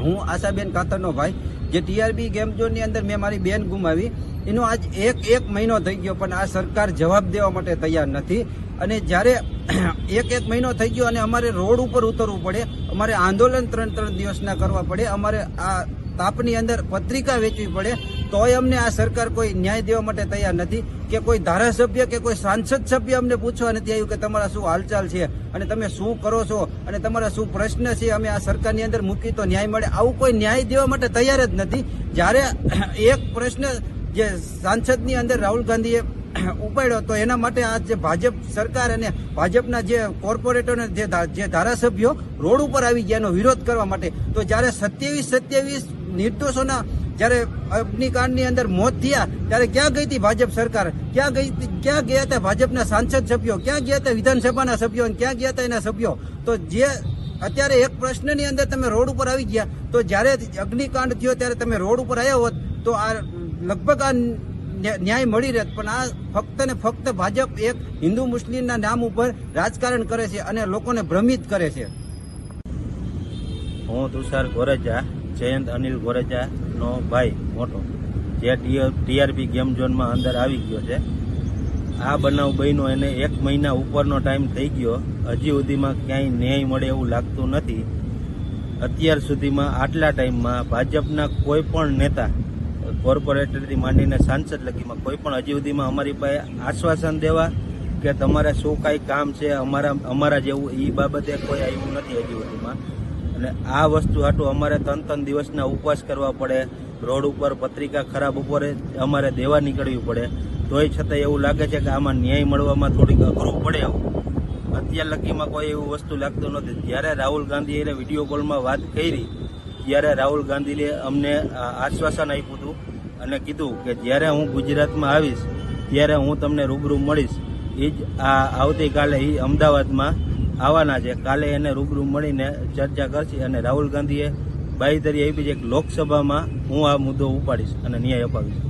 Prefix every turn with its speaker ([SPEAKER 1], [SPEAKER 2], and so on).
[SPEAKER 1] હું આશાબેન કાતરનો ભાઈ, જે ટીઆરબી ગેમ ઝોનની અંદર મેં મારી બેન ગુમાવી, એનો આજ એક મહિનો થઈ ગયો, પણ આ સરકાર જવાબ દેવા માટે તૈયાર નથી. અને જ્યારે એક મહિનો થઈ ગયો અને અમારે રોડ ઉપર ઉતરવું પડે, અમારે આંદોલન 3 દિવસના કરવા પડે, અમારે આ તાપની અંદર પત્રિકા વેચવી પડે, તોય અમને આ સરકાર કોઈ ન્યાય દેવા માટે તૈયાર નથી. કે કોઈ ધારાસભ્ય કે કોઈ સાંસદ સભ્ય અમને પૂછવા નથી આવ્યું કે તમારા શું હાલચાલ છે અને તમે શું કરો છો અને તમારા શું પ્રશ્ન છે, અમે આ સરકારની અંદર મૂકી તો ન્યાય મળે. આવું કોઈ ન્યાય દેવા માટે તૈયાર જ નથી. જ્યારે એક પ્રશ્ન જે સાંસદની અંદર રાહુલ ગાંધીએ ઉપાડ્યો, તો એના માટે આ જે ભાજપ સરકાર અને ભાજપના જે કોર્પોરેટરો જે ધારાસભ્યો રોડ ઉપર આવી ગયા એનો વિરોધ કરવા માટે, તો જ્યારે 27 નિર્દોષોના જ્યારે અગ્નિકાંડની અંદર મોત થયા, ત્યારે ક્યાં ગઈ હતી ભાજપ સરકાર? ક્યાં ગયા હતા ભાજપના સાંસદ સભ્યો? ક્યાં ગયા હતા વિધાનસભાના સભ્યો? ક્યાં ગયા હતા એના સભ્યો? તો જે અત્યારે એક પ્રશ્નની અંદર તમે રોડ ઉપર આવી ગયા, તો જ્યારે અગ્નિકાંડ થયો ત્યારે તમે રોડ ઉપર આવ્યા હોત તો આ લગભગ આ ન્યાય મળી રહેત. પણ આ ફક્ત ને ફક્ત ભાજપ એક હિન્દુ મુસ્લિમના નામ ઉપર રાજકારણ કરે છે અને લોકોને ભ્રમિત કરે છે.
[SPEAKER 2] હું તુષાર ગોરેજા, જયંત અનિલ ગોરેજાનો ભાઈ મોટો, જે ટીઆરપી ગેમ ઝોનમાં અંદર આવી ગયો છે. આ બનાવ બન્યો એને 1 મહિના ઉપરનો ટાઈમ થઈ ગયો, હજી સુધીમાં ક્યાંય ન્યાય મળે એવું લાગતું નથી. અત્યાર સુધીમાં આટલા ટાઈમમાં ભાજપના કોઈ પણ નેતા, કોર્પોરેટરથી માંડીને સાંસદ લગીમાં કોઈ પણ હજી સુધીમાં અમારી પાસે આશ્વાસન દેવા કે તમારે શું કાંઈ કામ છે અમારા જેવું, એ બાબતે કોઈ આવ્યું નથી હજી સુધીમાં. અને આ વસ્તુ હાટું અમારે 3 દિવસના ઉપવાસ કરવા પડે, રોડ ઉપર પત્રિકા ખરાબ ઉપર અમારે દેવા નીકળવી પડે, તોય છતાં એવું લાગે છે કે આમાં ન્યાય મળવામાં થોડીક અઘરું પડે એવું. અત્યાર લગીમાં કોઈ એવું વસ્તુ લાગતું નથી. જ્યારે રાહુલ ગાંધીએ વિડીયો કોલમાં વાત કરી, ત્યારે રાહુલ ગાંધીએ અમને આશ્વાસન આપ્યું હતું અને કીધું કે જ્યારે હું ગુજરાતમાં આવીશ ત્યારે હું તમને રૂબરૂ મળીશ. એ જ આવતીકાલે એ અમદાવાદમાં આવવાના છે. કાલે એને રૂબરૂ મળીને ચર્ચા કરશે અને રાહુલ ગાંધીએ બાંયધરી આપી છે કે લોકસભામાં હું આ મુદ્દો ઉપાડીશ અને ન્યાય અપાવીશ.